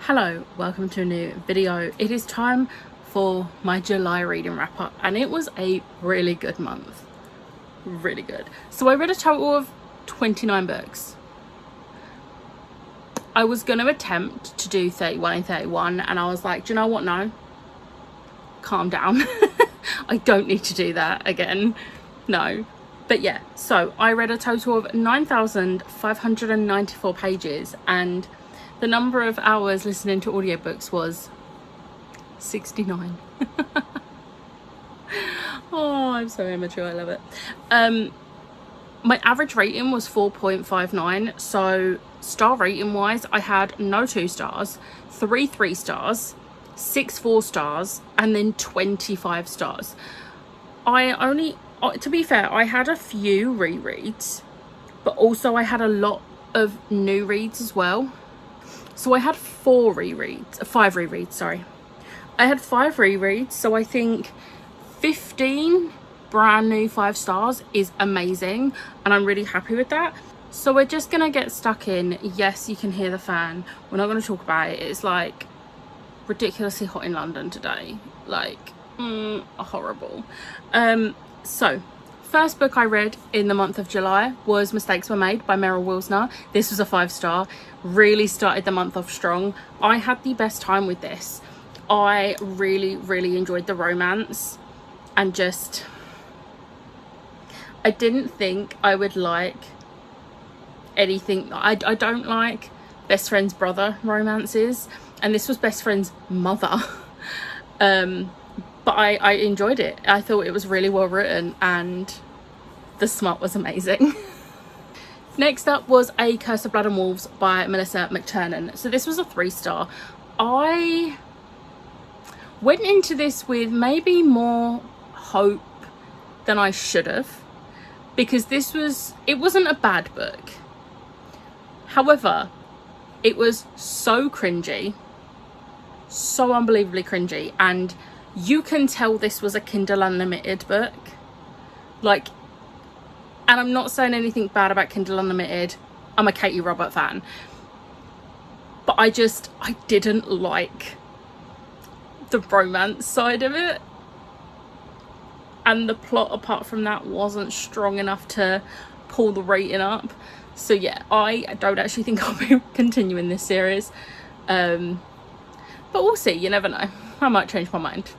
Hello, welcome to a new video. It is time for my July reading wrap up, and it was a really good month. Really good. So I read a total of 29 books. I was going to attempt to do 31 and 31, and I was like, do you know what? No, calm down. I don't need to do that again. No. But yeah, so I read a total of 9,594 pages, and the number of hours listening to audiobooks was 69. Oh, I'm so immature, I love it. My average rating was 4.59. So star rating wise, I had no 2 stars, 3 3 stars, 6 4 stars, and then 25 stars. To be fair, I had a few rereads, but also I had a lot of new reads as well. So I had 5 rereads, sorry. I had 5 rereads, so I think 15 brand new 5 stars is amazing, and I'm really happy with that. So we're just gonna get stuck in. Yes, you can hear the fan. We're not gonna talk about it. It's like ridiculously hot in London today. Like, horrible. So first book I read in the month of July was Mistakes Were Made by Meryl Wilsner. This was a 5 star. Really started the month off strong. I had the best time with this. I really enjoyed the romance, and just, I didn't think I would like anything. I don't like best friend's brother romances, and this was best friend's mother. But I enjoyed it. I thought it was really well written, and the smut was amazing. Next up was A Curse of Blood and Wolves by Melissa McTernan. So this was a 3 star. I went into this with maybe more hope than I should have, because it wasn't a bad book. However, it was so cringy, so unbelievably cringy, and you can tell this was a Kindle Unlimited book. Like, and I'm not saying anything bad about Kindle Unlimited. I'm a Katie Robert fan. But I didn't like the romance side of it. And the plot apart from that wasn't strong enough to pull the rating up. So yeah, I don't actually think I'll be continuing this series. But we'll see, you never know. I might change my mind.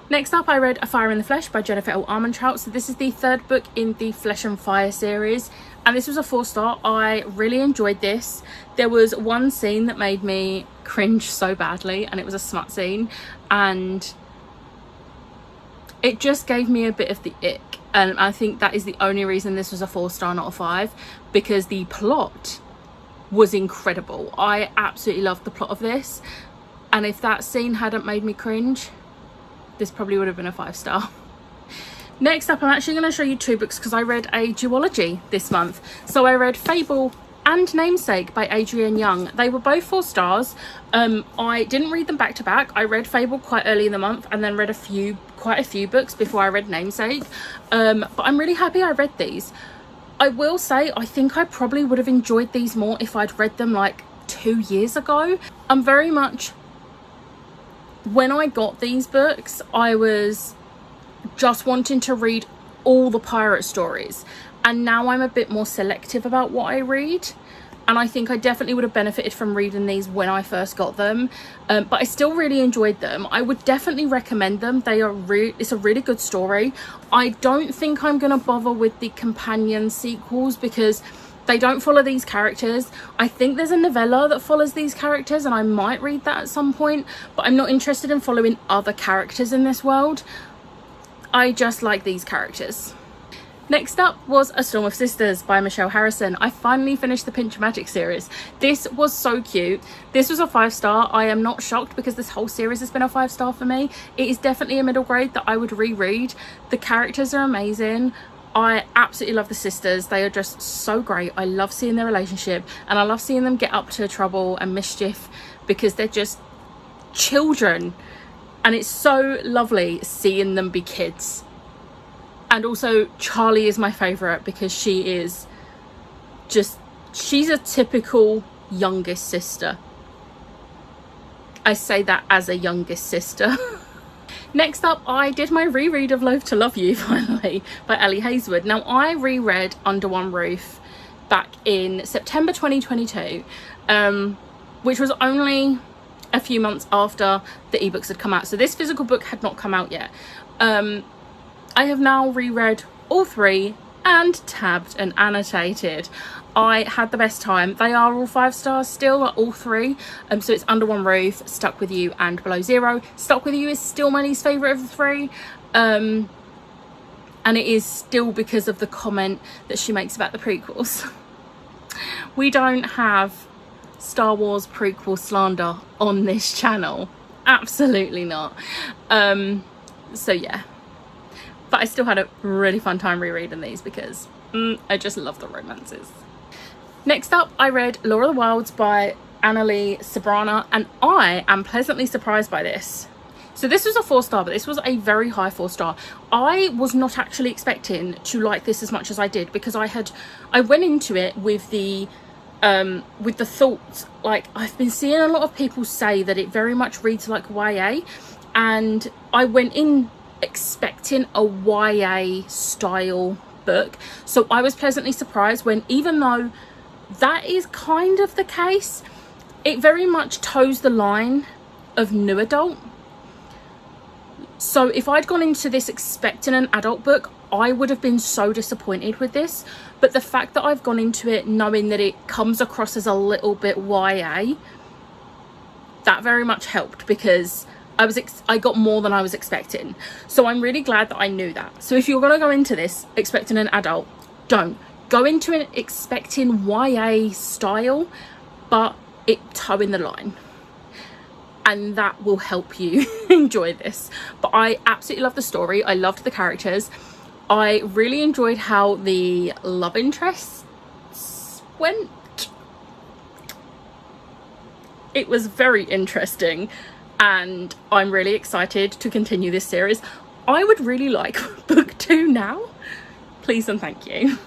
Next up, I read A Fire in the Flesh by Jennifer L. Armentrout. So this is the 3rd book in the Flesh and Fire series, and this was a 4 star. I really enjoyed this. There was one scene that made me cringe so badly, and it was a smut scene, and it just gave me a bit of the ick. And I think that is the only reason this was a 4 star, not a 5, because the plot was incredible. I absolutely loved the plot of this, and if that scene hadn't made me cringe, this probably would have been a 5 star. Next up, I'm actually going to show you 2 books because I read a duology this month. So I read Fable and Namesake by Adrienne Young. They were both 4 stars. I didn't read them back to back. I read Fable quite early in the month and then read quite a few books before I read Namesake. But I'm really happy I read these. I will say I think I probably would have enjoyed these more if I'd read them like 2 years ago. I'm very much, when I got these books, I was just wanting to read all the pirate stories, and now I'm a bit more selective about what I read, and I think I definitely would have benefited from reading these when I first got them. But I still really enjoyed them. I would definitely recommend them. It's a really good story. I don't think I'm gonna bother with the companion sequels because they don't follow these characters. I think there's a novella that follows these characters, and I might read that at some point, but I'm not interested in following other characters in this world. I just like these characters. Next up was A Storm of Sisters by Michelle Harrison. I finally finished the Pinch of Magic series. This was so cute. This was a 5 star. I am not shocked because this whole series has been a 5 star for me. It is definitely a middle grade that I would reread. The characters are amazing. I absolutely love the sisters. They are just so great. I love seeing their relationship, and I love seeing them get up to trouble and mischief because they're just children, and it's so lovely seeing them be kids. And also Charlie is my favorite because she's a typical youngest sister. I say that as a youngest sister. Next up, I did my reread of Loath to Love You, finally, by Ellie Hazelwood. Now, I reread Under One Roof back in September 2022, which was only a few months after the ebooks had come out. So this physical book had not come out yet. I have now reread all three and tabbed and annotated. I had the best time. They are all 5 stars still, all three. So it's Under One Roof, Stuck With You, and Below Zero. Stuck With You is still my least favourite of the three. And it is still because of the comment that she makes about the prequels. We don't have Star Wars prequel slander on this channel. Absolutely not. So yeah. But I still had a really fun time rereading these because I just love the romances. Next up, I read Law of the Wilds by Annalie Sabrana, and I am pleasantly surprised by this. So this was a 4-star, but this was a very high 4-star. I was not actually expecting to like this as much as I did, because I went into it with the thoughts, like, I've been seeing a lot of people say that it very much reads like YA, and I went in expecting a YA style book. So I was pleasantly surprised when, even though that is kind of the case, it very much toes the line of new adult. So if I'd gone into this expecting an adult book, I would have been so disappointed with this. But the fact that I've gone into it knowing that it comes across as a little bit YA, that very much helped, because I got more than I was expecting. So I'm really glad that I knew that. So if you're going to go into this expecting an adult, don't. Go into it expecting YA style, but it toeing the line. And that will help you enjoy this. But I absolutely love the story. I loved the characters. I really enjoyed how the love interests went. It was very interesting, and I'm really excited to continue this series. I would really like book 2 now. Please and thank you.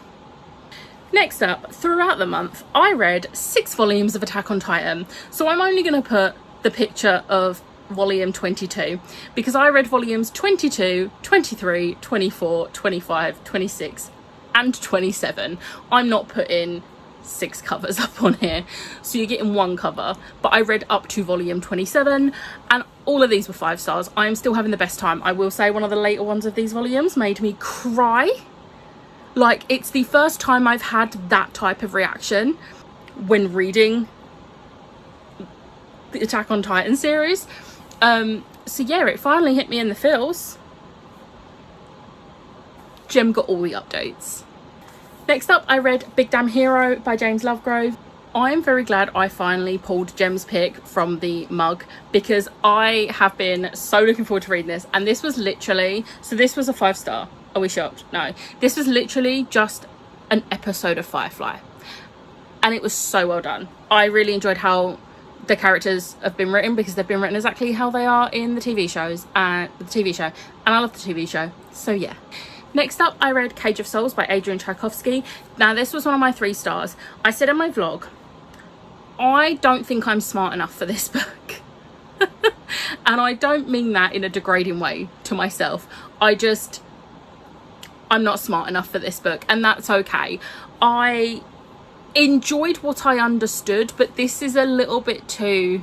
Next up, throughout the month, I read 6 volumes of Attack on Titan. So I'm only going to put the picture of volume 22, because I read volumes 22, 23, 24, 25, 26 and 27. I'm not putting 6 covers up on here, so you're getting 1 cover, but I read up to volume 27, and all of these were 5 stars. I am still having the best time. I will say one of the later ones of these volumes made me cry. Like, it's the first time I've had that type of reaction when reading the Attack on Titan series. So yeah, it finally hit me in the feels. Jem got all the updates. Next up, I read Big Damn Hero by James Lovegrove. I'm very glad I finally pulled Jem's pick from the mug, because I have been so looking forward to reading this. And this was literally, so this was a 5-star. Are we shocked? No. This was literally just an episode of Firefly. And it was so well done. I really enjoyed how the characters have been written, because they've been written exactly how they are in the TV shows and the TV show. And I love the TV show. So yeah. Next up, I read Cage of Souls by Adrian Tchaikovsky. Now, this was one of my 3 stars. I said in my vlog, I don't think I'm smart enough for this book. And I don't mean that in a degrading way to myself. I'm not smart enough for this book, and that's okay. I enjoyed what I understood, but this is a little bit too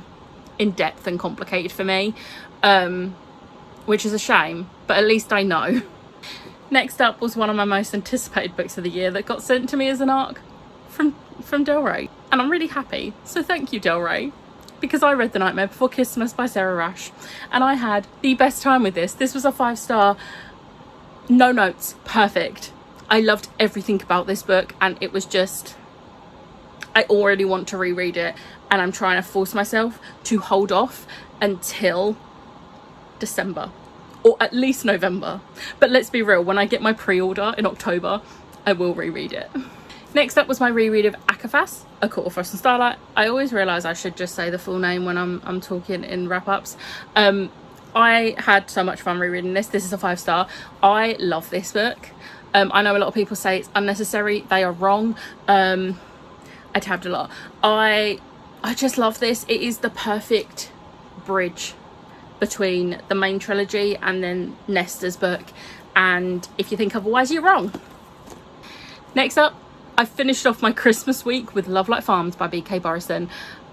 in-depth and complicated for me, which is a shame, but at least I know. Next up was one of my most anticipated books of the year that got sent to me as an ARC from Del Rey, and I'm really happy. So thank you, Del Rey, because I read The Nightmare Before Christmas by Sarah Rash, and I had the best time with this. This was a 5-star, no notes, perfect. I loved everything about this book, and it was just, I already want to reread it, and I'm trying to force myself to hold off until December, or at least November. But let's be real, when I get my pre-order in October, I will reread it. Next up was my reread of Akafas, A Court of Frost and Starlight. I always realise I should just say the full name when I'm talking in wrap-ups. I had so much fun rereading this. This is a 5-star. I love this book. I know a lot of people say it's unnecessary. They are wrong. I tabbed a lot. I just love this. It is the perfect bridge between the main trilogy and then Nesta's book, and if you think otherwise, you're wrong. Next up, I finished off my Christmas week with Love Like Farms by B.K. Borison.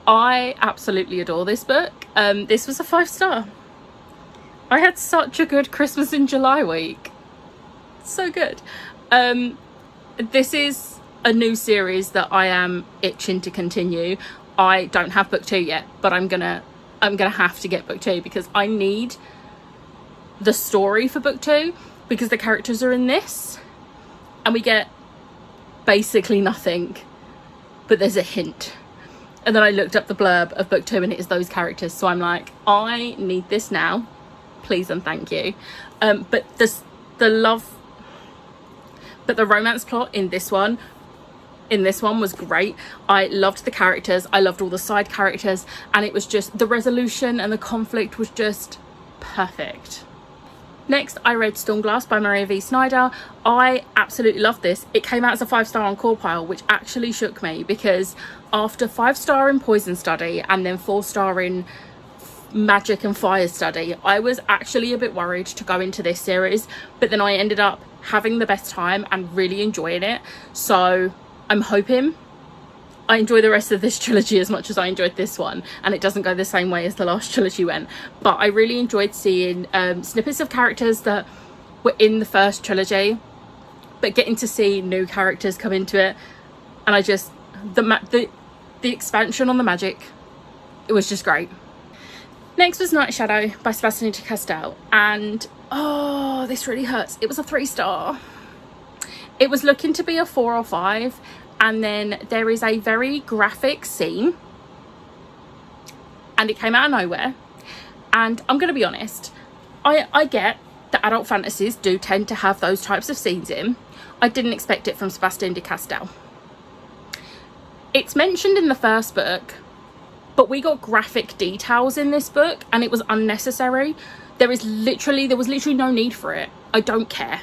I absolutely adore this book. This was a 5-star. I had such a good Christmas in July week. So good. This is a new series that I am itching to continue. I don't have book 2 yet, but I'm gonna have to get book 2 because I need the story for book 2, because the characters are in this and we get basically nothing, but there's a hint. And then I looked up the blurb of book 2 and it is those characters, so I'm like, I need this now, please and thank you. But the romance plot in this one was great. I loved the characters, I loved all the side characters, and it was just, the resolution and the conflict was just perfect. Next, I read Stormglass by Maria V. Snyder. I absolutely loved this. It came out as a 5-star on Core Pile, which actually shook me, because after 5-star in Poison Study and then 4-star in Magic and Fire Study, I was actually a bit worried to go into this series, but then I ended up having the best time and really enjoying it. So I'm hoping I enjoy the rest of this trilogy as much as I enjoyed this one, and it doesn't go the same way as the last trilogy went. But I really enjoyed seeing snippets of characters that were in the first trilogy, but getting to see new characters come into it, and I just, the expansion on the magic, it was just great. Next was Night Shadow by Sebastian de Castell, and oh, this really hurts. It was a 3-star. It was looking to be a 4 or 5, and then there is a very graphic scene, and it came out of nowhere. And I'm going to be honest, I get that adult fantasies do tend to have those types of scenes in. I didn't expect it from Sebastian de Castell. It's mentioned in the first book, but we got graphic details in this book and it was unnecessary. There was literally no need for it. I don't care.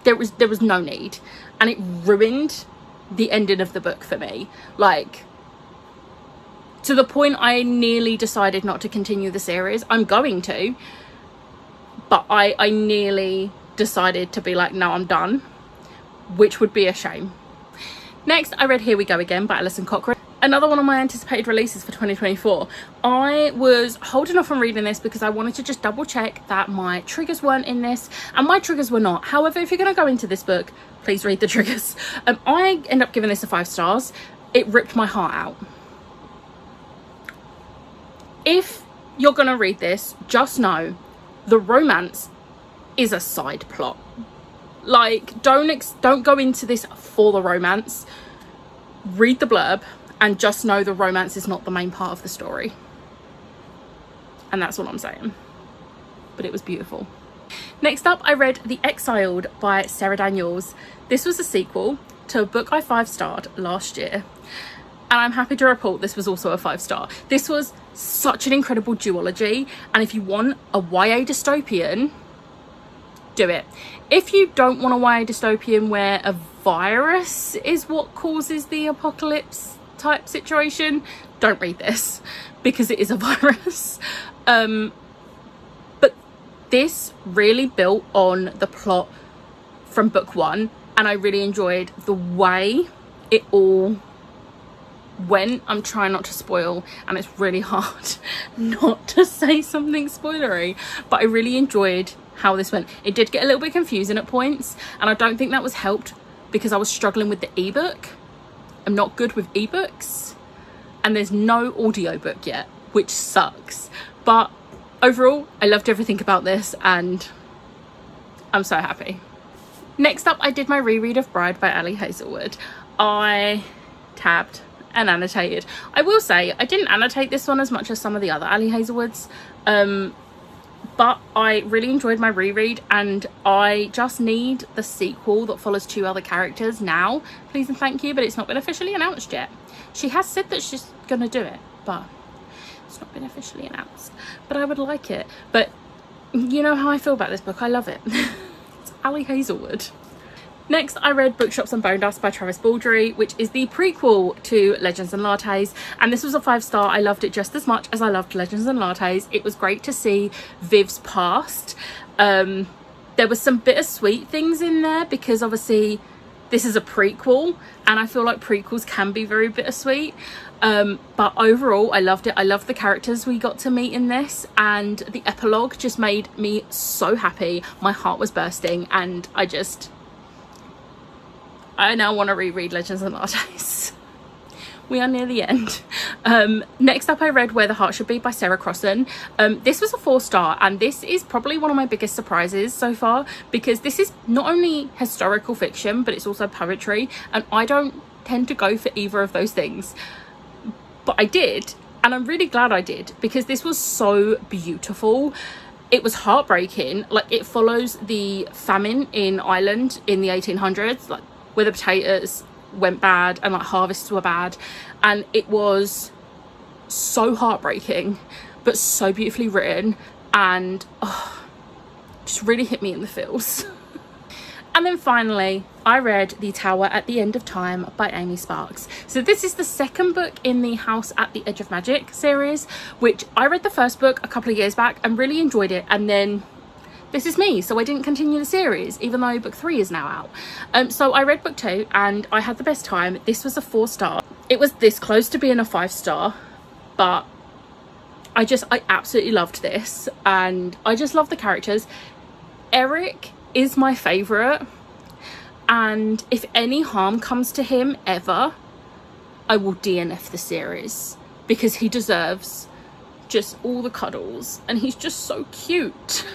There was no need, and it ruined the ending of the book for me, like to the point I nearly decided not to continue the series. I'm going to, but I nearly decided to be like, no, I'm done, which would be a shame. Next, I read Here We Go Again by Alison Cochrane, another one of my anticipated releases for 2024. I was holding off on reading this because I wanted to just double check that my triggers weren't in this, and my triggers were not. However, if you're going to go into this book, please read the triggers. I end up giving this a 5 stars. It ripped my heart out. If you're going to read this, just know the romance is a side plot. Like, don't go into this for the romance. Read the blurb and just know the romance is not the main part of the story. And that's what I'm saying. But it was beautiful. Next up, I read The Exiled by Sarah Daniels. This was a sequel to a book I 5-starred last year, and I'm happy to report this was also a 5-star. This was such an incredible duology, and if you want a YA dystopian, do it. If you don't want a YA dystopian where a virus is what causes the apocalypse type situation, don't read this, because it is a virus. But this really built on the plot from book 1, and I really enjoyed the way it all went. I'm trying not to spoil, and it's really hard not to say something spoilery, but I really enjoyed how this went. It did get a little bit confusing at points, and I don't think that was helped because I was struggling with the ebook. I'm not good with ebooks, and there's no audiobook yet, which sucks. But overall, I loved everything about this, and I'm so happy. Next up, I did my reread of Bride by Ali Hazelwood. I tabbed and annotated. I will say I didn't annotate this one as much as some of the other Ali Hazelwoods, but I really enjoyed my reread, and I just need the sequel that follows 2 other characters now, please and thank you, but it's not been officially announced yet. She has said that she's gonna do it, but it's not been officially announced. But I would like it. But you know how I feel about this book. I love it. It's Ali Hazelwood. Next, I read Bookshops and Bonedust by Travis Baldry, which is the prequel to Legends and Lattes, and this was a 5-star. I loved it just as much as I loved Legends and Lattes. It was great to see Viv's past. There was some bittersweet things in there because obviously this is a prequel, and I feel like prequels can be very bittersweet. But overall, I loved it. I loved the characters we got to meet in this, and the epilogue just made me so happy. My heart was bursting, and I now want to reread Legends and Lattes. We are near the end. Next up, I read Where the Heart Should Be by Sarah Crossan. This was a 4-star, and this is probably one of my biggest surprises so far, because this is not only historical fiction, but it's also poetry, and I don't tend to go for either of those things. But I did, and I'm really glad I did, because this was so beautiful. It was heartbreaking. Like, it follows the famine in Ireland in the 1800s, like where the potatoes went bad and like harvests were bad, and it was so heartbreaking but so beautifully written, and just really hit me in the feels. And then finally, I read The Tower at the End of Time by Amy Sparks. So this is the second book in the House at the Edge of Magic series, which I read the first book a couple of years back and really enjoyed it, and then this is me, so I didn't continue the series, even though book 3 is now out. So I read book 2 and I had the best time. This was a 4-star. It was this close to being a 5-star, but I absolutely loved this, and I just love the characters. Eric is my favourite, and if any harm comes to him ever, I will DNF the series, because he deserves just all the cuddles, and he's just so cute.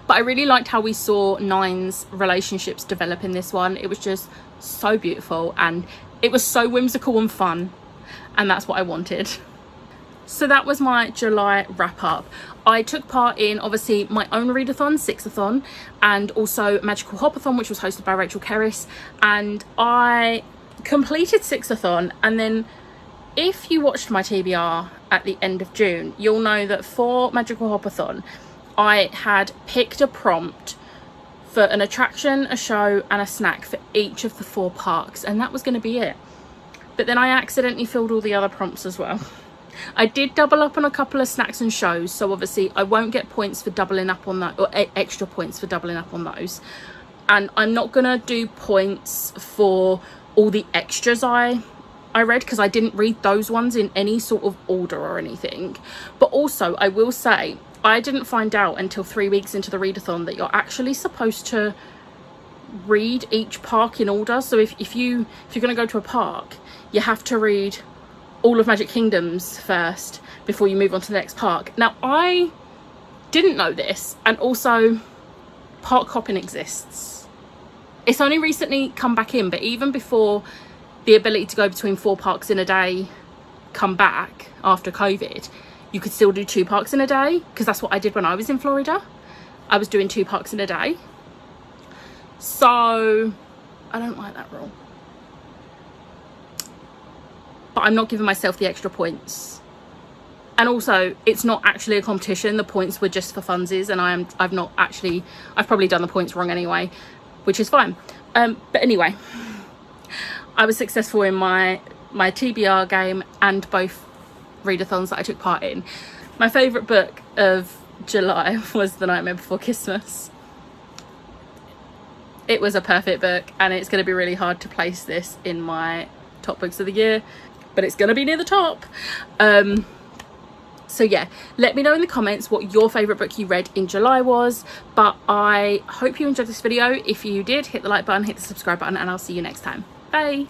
But I really liked how we saw Nine's relationships develop in this one. It was just so beautiful, and it was so whimsical and fun, and that's what I wanted. So that was my July wrap up. I took part in obviously my own readathon, Sixathon, and also Magical Hopathon, which was hosted by Rachel Kerris, and I completed Sixathon. And then if you watched my TBR at the end of June, you'll know that for Magical Hopathon I had picked a prompt for an attraction, a show and a snack for each of the 4 parks, and that was going to be it. But then I accidentally filled all the other prompts as well. I did double up on a couple of snacks and shows, so obviously I won't get points for doubling up on that, or extra points for doubling up on those. And I'm not going to do points for all the extras I read, because I didn't read those ones in any sort of order or anything. But also, I will say, I didn't find out until 3 weeks into the readathon that you're actually supposed to read each park in order. So if you're going to go to a park, you have to read all of Magic Kingdoms first before you move on to the next park. Now, I didn't know this, and also park hopping exists. It's only recently come back in, but even before the ability to go between 4 parks in a day come back after COVID, you could still do 2 parks in a day, because that's what I did when I was in Florida. I was doing 2 parks in a day. So I don't like that rule. But I'm not giving myself the extra points. And also, it's not actually a competition. The points were just for funsies, and I've probably done the points wrong anyway, which is fine. But anyway, I was successful in my TBR game and both readathons that I took part in. My favourite book of July was The Nightmare Before Christmas. It was a perfect book, and it's going to be really hard to place this in my top books of the year, but it's going to be near the top. So yeah, let me know in the comments what your favourite book you read in July was. But I hope you enjoyed this video. If you did, hit the like button, hit the subscribe button, and I'll see you next time. Bye.